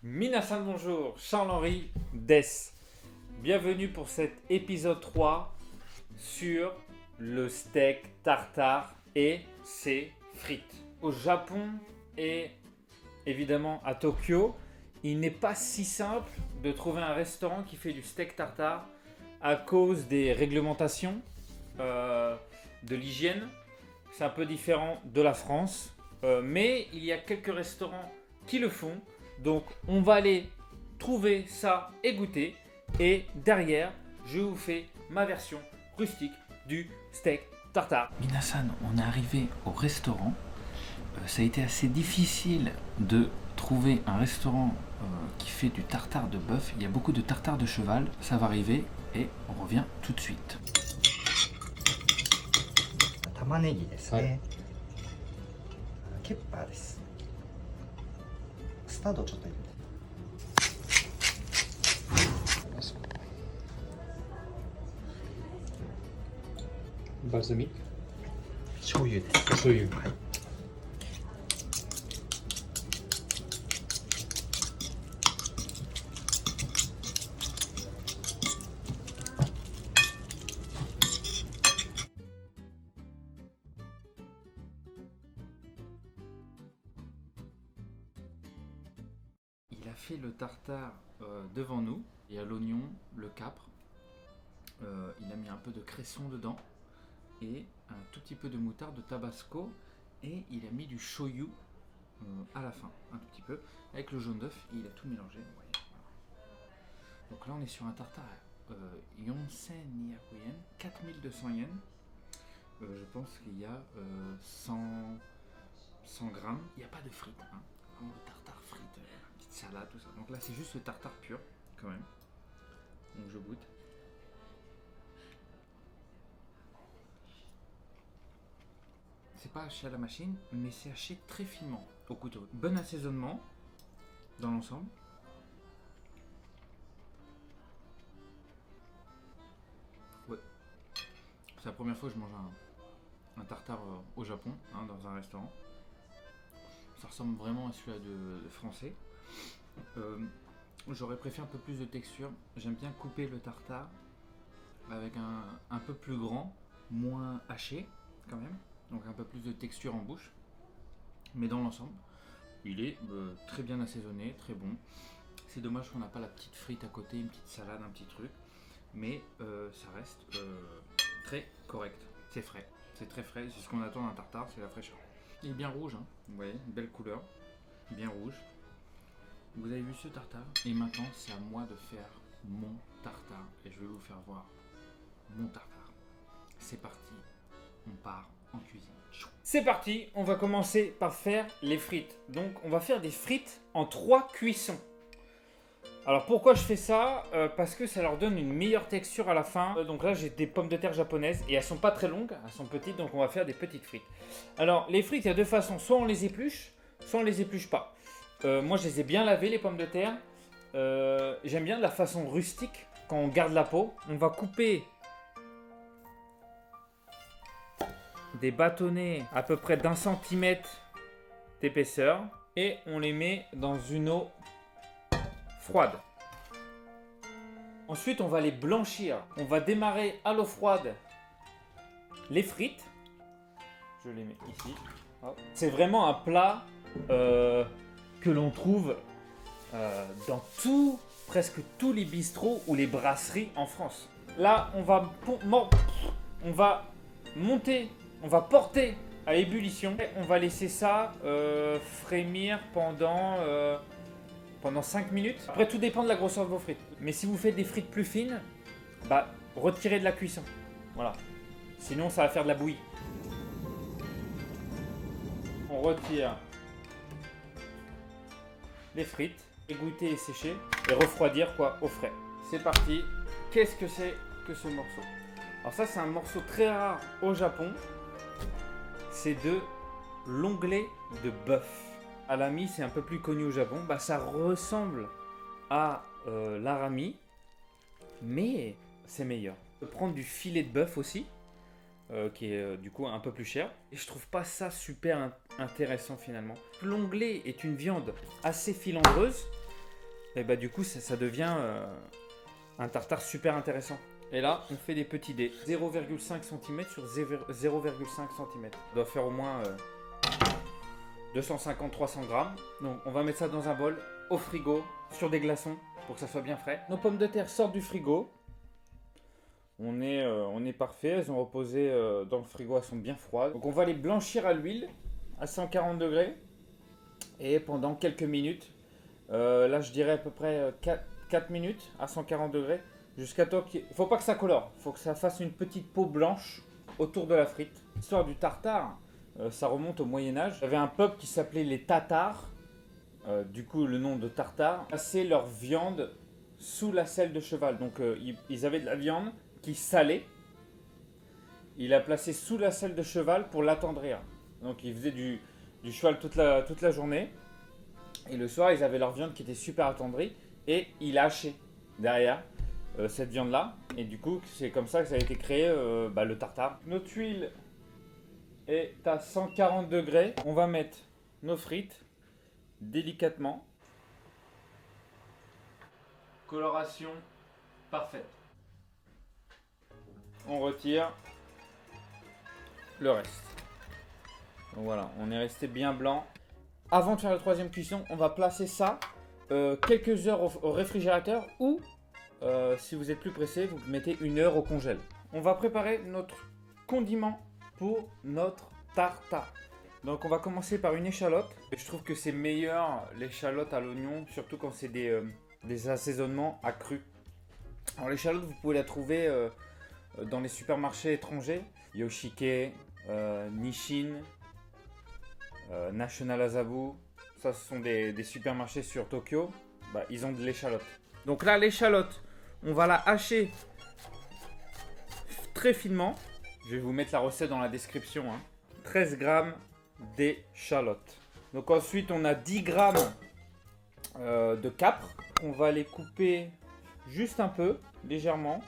Minasan bonjour, Charles-Henri Dess. Bienvenue pour cet épisode 3 sur le steak tartare et ses frites. Au Japon et évidemment à Tokyo, il n'est pas si simple de trouver un restaurant qui fait du steak tartare à cause des réglementations, de l'hygiène. C'est un peu différent de la France, mais il y a quelques restaurants qui le font. Donc on va aller trouver ça et goûter. Et derrière, je vous fais ma version rustique du steak tartare. Minasan, on est arrivé au restaurant. Ça a été assez difficile de trouver un restaurant qui fait du tartare de bœuf. Il y a beaucoup de tartare de cheval. Ça va arriver et on revient tout de suite. 玉ねぎですね、はい、ケッパーです。スタートちょっと入れて。Balsamique, 醤油です。醤油。はい。Il a fait le tartare devant nous. Il y a l'oignon, le capre. Il a mis un peu de cresson dedans et un tout petit peu de moutarde de tabasco. Et il a mis du shoyu à la fin, un tout petit peu, avec le jaune d'œuf. Il a tout mélangé. Vous voyez, voilà. Donc là, on est sur un tartare Yonsen Nyakuyen, 4200 yens. Je pense qu'il y a 100 grammes. Il n'y a pas de frites. Hein. Vraiment le tartare frites, petite salade, tout ça. Donc là, c'est juste le tartare pur, quand même. Donc je goûte. C'est pas haché à la machine, mais c'est haché très finement au couteau. Bon assaisonnement dans l'ensemble. Ouais. C'est la première fois que je mange un tartare au Japon, hein, dans un restaurant. Ça ressemble vraiment à celui-là de français. J'aurais préféré un peu plus de texture. J'aime bien couper le tartare avec un peu plus grand, moins haché quand même. Donc un peu plus de texture en bouche. Mais dans l'ensemble, il est très bien assaisonné, très bon. C'est dommage qu'on n'a pas la petite frite à côté, une petite salade, un petit truc. Mais ça reste très correct. C'est frais, c'est très frais. C'est ce qu'on attend d'un tartare, c'est la fraîcheur. Il est bien rouge, hein. Vous voyez, une belle couleur, bien rouge. Vous avez vu ce tartare? Et maintenant, c'est à moi de faire mon tartare. Et je vais vous faire voir mon tartare. C'est parti, on part en cuisine. C'est parti, on va commencer par faire les frites. Donc on va faire des frites en 3 cuissons. Alors pourquoi je fais ça? Parce que ça leur donne une meilleure texture à la fin. Donc là j'ai des pommes de terre japonaises et elles sont pas très longues, elles sont petites, donc on va faire des petites frites. Alors les frites, il y a deux façons, soit on les épluche, soit on les épluche pas. Moi je les ai bien lavées les pommes de terre. J'aime bien la façon rustique quand on garde la peau. On va couper des bâtonnets à peu près d'1 centimètre d'épaisseur et on les met dans une eau froide. Ensuite, on va les blanchir. On va démarrer à l'eau froide les frites. Je les mets ici. C'est vraiment un plat que l'on trouve dans presque tous les bistrots ou les brasseries en France. Là, on va monter, on va porter à ébullition. On va laisser ça frémir pendant 5 minutes. Après, tout dépend de la grosseur de vos frites. Mais si vous faites des frites plus fines, bah, retirez de la cuisson. Voilà. Sinon, ça va faire de la bouillie. On retire les frites, égoutter et sécher, et refroidir quoi au frais. C'est parti. Qu'est-ce que c'est que ce morceau? Alors ça, c'est un morceau très rare au Japon. C'est de l'onglet de bœuf. Alami, c'est un peu plus connu au Japon. Bah, ça ressemble à l'arami, mais c'est meilleur. On peut prendre du filet de bœuf aussi, qui est du coup un peu plus cher. Et je trouve pas ça super intéressant finalement. L'onglet est une viande assez filandreuse, Et bah du coup ça devient un tartare super intéressant. Et là on fait des petits dés. 0,5 cm sur 0,5 cm. Ça doit faire au moins 250-300 grammes. Donc on va mettre ça dans un bol, au frigo, sur des glaçons, pour que ça soit bien frais. Nos pommes de terre sortent du frigo. On est parfait, elles ont reposé dans le frigo, elles sont bien froides. Donc on va les blanchir à l'huile, à 140 degrés. Et pendant quelques minutes, là je dirais à peu près 4 minutes à 140 degrés. Jusqu'à temps qu'il... Faut pas que ça colore, faut que ça fasse une petite peau blanche autour de la frite. L'histoire du tartare, ça remonte au Moyen-Âge. Il y avait un peuple qui s'appelait les Tatars. Du coup, le nom de tartare. Passaient leur viande sous la selle de cheval. Donc, ils avaient de la viande qui salait. Il a placé sous la selle de cheval pour l'attendrir. Donc, ils faisaient du cheval toute la journée. Et le soir, ils avaient leur viande qui était super attendrie. Et il a haché derrière cette viande-là. Et du coup, c'est comme ça que ça a été créé le tartare. Notre huile est à 140 degrés. On va mettre nos frites délicatement. Coloration parfaite. On retire le reste. Donc voilà, on est resté bien blanc. Avant de faire la troisième cuisson, on va placer ça quelques heures au réfrigérateur ou si vous êtes plus pressé, vous mettez 1 heure au congèle. On va préparer notre condiment pour notre tartare. Donc on va commencer par une échalote. Je trouve que c'est meilleur l'échalote à l'oignon, surtout quand c'est des assaisonnements accrus. Alors l'échalote, vous pouvez la trouver dans les supermarchés étrangers. Yoshike, Nissin, National Azabu. Ça, ce sont des supermarchés sur Tokyo. Bah, ils ont de l'échalote. Donc là, l'échalote, on va la hacher très finement. Je vais vous mettre la recette dans la description. 13 grammes d'échalote. Donc ensuite, on a 10 grammes de capres. On va les couper juste un peu, légèrement,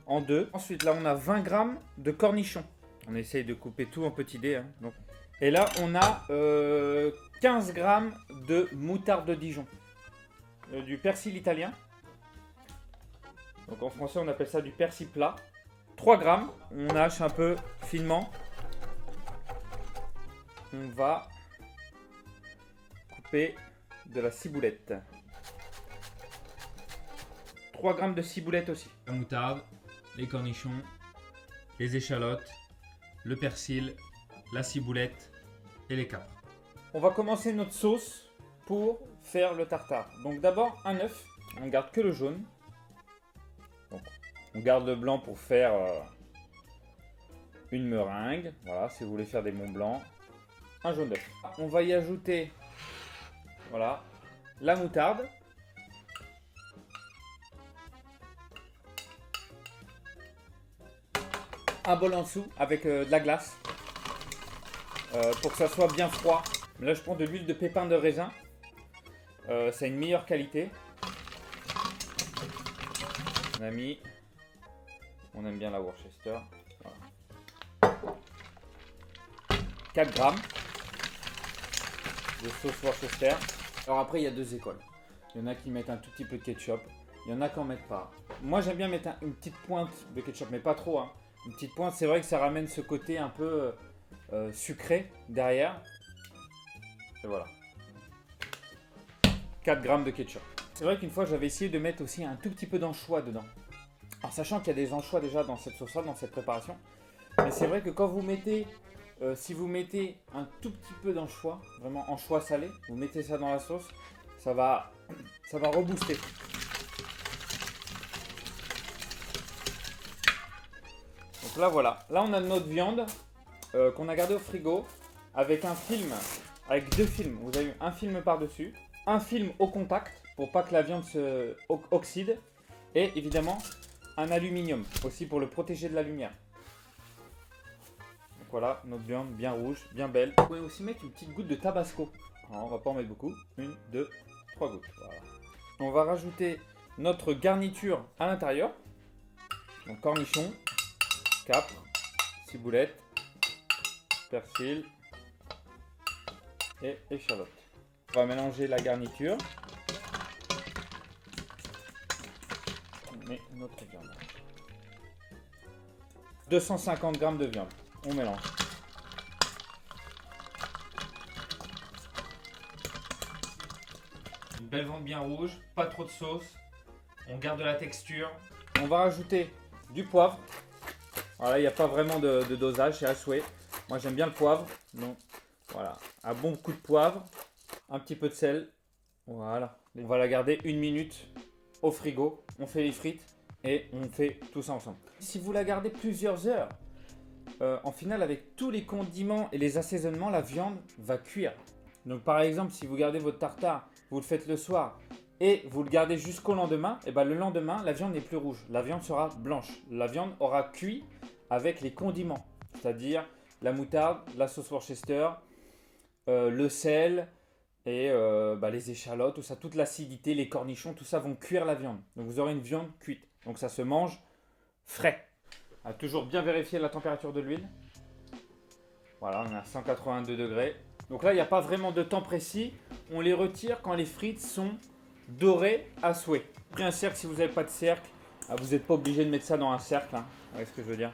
en deux. Ensuite, là, on a 20 grammes de cornichons. On essaye de couper tout en petits dés. Donc. Et là, on a 15 grammes de moutarde de Dijon. Du persil italien. Donc en français, on appelle ça du persil plat. 3 grammes. On hache un peu finement. On va couper de la ciboulette. 3 grammes de ciboulette aussi. La moutarde, les cornichons, les échalotes, le persil, la ciboulette et les capres. On va commencer notre sauce pour faire le tartare. Donc d'abord un œuf, on garde que le jaune. Donc, on garde le blanc pour faire une meringue. Voilà, si vous voulez faire des Mont Blanc. Un jaune d'œuf. On va y ajouter voilà, la moutarde. Un bol en dessous avec de la glace pour que ça soit bien froid. Là, je prends de l'huile de pépins de raisin. Ça a une meilleure qualité. On aime bien la Worcester. Voilà. 4 grammes de sauce Worcester. Alors après, il y a deux écoles. Il y en a qui mettent un tout petit peu de ketchup. Il y en a qui n'en mettent pas. Moi, j'aime bien mettre une petite pointe de ketchup, mais pas trop. Une petite pointe, c'est vrai que ça ramène ce côté un peu sucré derrière. Et voilà. 4 grammes de ketchup. C'est vrai qu'une fois, j'avais essayé de mettre aussi un tout petit peu d'anchois dedans. En sachant qu'il y a des anchois déjà dans cette sauce-là, dans cette préparation. Mais c'est vrai que quand vous mettez, si vous mettez un tout petit peu d'anchois, vraiment anchois salé, vous mettez ça dans la sauce, ça va rebooster. Donc là, voilà. Là, on a notre viande qu'on a gardée au frigo avec un film, avec deux films. Vous avez eu un film par-dessus, un film au contact pour pas que la viande se oxyde et évidemment un aluminium aussi pour le protéger de la lumière. Donc voilà, notre viande bien rouge, bien belle. Vous pouvez aussi mettre une petite goutte de tabasco. Alors, on va pas en mettre beaucoup. 1, 2, 3 gouttes. Voilà. On va rajouter notre garniture à l'intérieur. Donc cornichons, capres, ciboulette, persil et échalote. On va mélanger la garniture. met notre viande. 250 g de viande. On mélange. Une belle viande bien rouge, pas trop de sauce. On garde la texture. On va rajouter du poivre. Voilà, il n'y a pas vraiment de dosage, c'est à souhait. Moi j'aime bien le poivre. Donc voilà, un bon coup de poivre, un petit peu de sel. Voilà. On va la garder 1 minute au frigo. On fait les frites et on fait tout ça ensemble. Si vous la gardez plusieurs heures, en finale avec tous les condiments et les assaisonnements, la viande va cuire. Donc par exemple, si vous gardez votre tartare, vous le faites le soir et vous le gardez jusqu'au lendemain, et ben le lendemain, la viande n'est plus rouge. La viande sera blanche. La viande aura cuit avec les condiments, c'est-à-dire la moutarde, la sauce Worcester, le sel et les échalotes, tout ça, toute l'acidité, les cornichons, tout ça vont cuire la viande. Donc vous aurez une viande cuite. Donc ça se mange frais. À toujours bien vérifier la température de l'huile. Voilà, on est à 182 degrés. Donc là, il n'y a pas vraiment de temps précis. On les retire quand les frites sont dorées à souhait. Pris un cercle si vous n'avez pas de cercle. Vous n'êtes pas obligé de mettre ça dans un cercle. Hein. Vous voyez ce que je veux dire.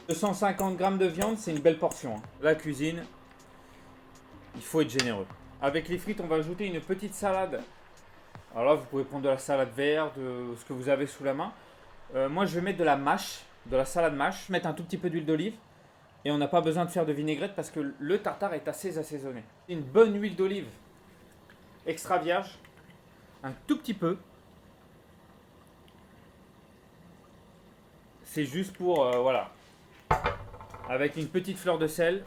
250 g de viande, c'est une belle portion. Hein. La cuisine, il faut être généreux. Avec les frites, on va ajouter une petite salade. Alors là, vous pouvez prendre de la salade verte, de ce que vous avez sous la main. Moi, je vais mettre de la mâche, de la salade mâche, mettre un tout petit peu d'huile d'olive. Et on n'a pas besoin de faire de vinaigrette parce que le tartare est assez assaisonné. Une bonne huile d'olive extra vierge, un tout petit peu. C'est juste pour, voilà, avec une petite fleur de sel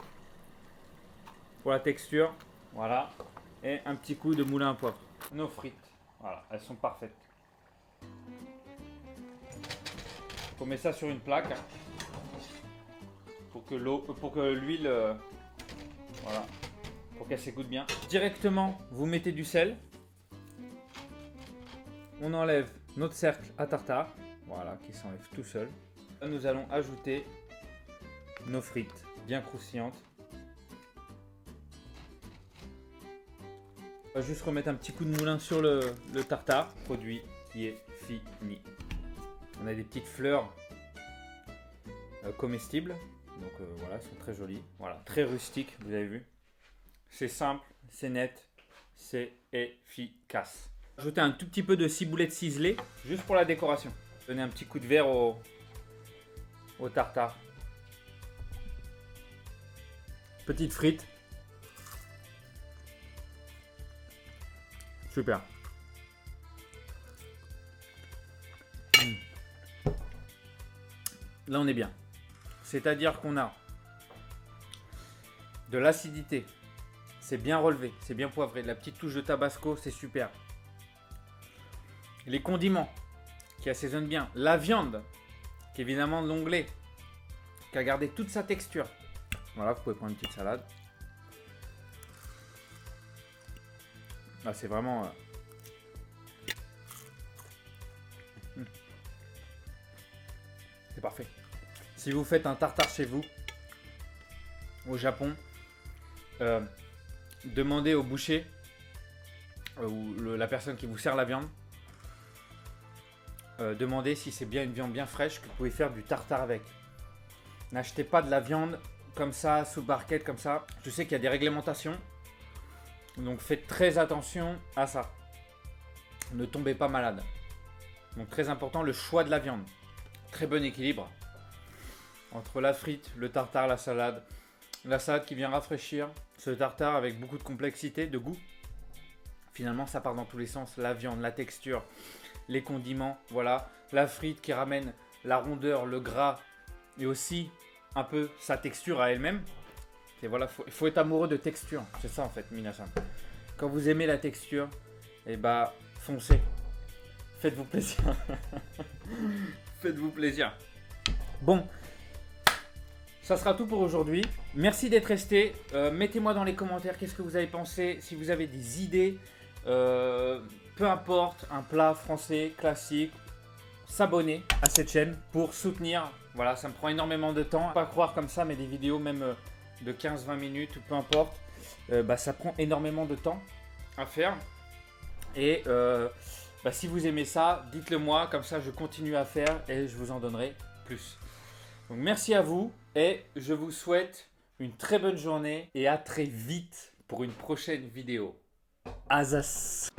pour la texture, voilà, et un petit coup de moulin à poivre. Nos frites, voilà, elles sont parfaites. On met ça sur une plaque pour que l'huile, voilà, pour qu'elle s'égoutte bien. Directement, vous mettez du sel. On enlève notre cercle à tartare, voilà, qui s'enlève tout seul. Là, nous allons ajouter nos frites bien croustillantes. On va juste remettre un petit coup de moulin sur le tartare, produit qui est fini. On a des petites fleurs comestibles, donc voilà, elles sont très jolies. Voilà, très rustiques, vous avez vu. C'est simple, c'est net, c'est efficace. Ajouter un tout petit peu de ciboulette ciselée, juste pour la décoration. Donner un petit coup de verre au tartare. Petite frite. Super. Là, on est bien. C'est-à-dire qu'on a de l'acidité. C'est bien relevé, c'est bien poivré. La petite touche de tabasco, c'est super. Les condiments qui assaisonnent bien. La viande, qui est évidemment de l'onglet, qui a gardé toute sa texture. Voilà, vous pouvez prendre une petite salade. Là, c'est vraiment... C'est parfait. Si vous faites un tartare chez vous, au Japon, demandez au boucher ou la personne qui vous sert la viande, demandez si c'est bien une viande bien fraîche que vous pouvez faire du tartare avec. N'achetez pas de la viande comme ça, sous barquette, comme ça. Je sais qu'il y a des réglementations, donc faites très attention à ça. Ne tombez pas malade. Donc très important, le choix de la viande. Très bon équilibre entre la frite, le tartare, la salade qui vient rafraîchir ce tartare avec beaucoup de complexité, de goût. Finalement, ça part dans tous les sens. La viande, la texture, les condiments, voilà. La frite qui ramène la rondeur, le gras et aussi un peu sa texture à elle-même. Et voilà, il faut être amoureux de texture. C'est ça en fait, minasan. Quand vous aimez la texture, et bah foncez. Faites-vous plaisir. Faites-vous plaisir. Bon, ça sera tout pour aujourd'hui. Merci d'être resté. Mettez-moi dans les commentaires qu'est-ce que vous avez pensé. Si vous avez des idées, peu importe, un plat français classique, s'abonner à cette chaîne pour soutenir. Voilà, ça me prend énormément de temps. Pas croire comme ça, mais des vidéos même de 15-20 minutes, peu importe. Ça prend énormément de temps à faire. Et Bah, si vous aimez ça, dites-le moi, comme ça je continue à faire et je vous en donnerai plus. Donc merci à vous et je vous souhaite une très bonne journée et à très vite pour une prochaine vidéo. Asas.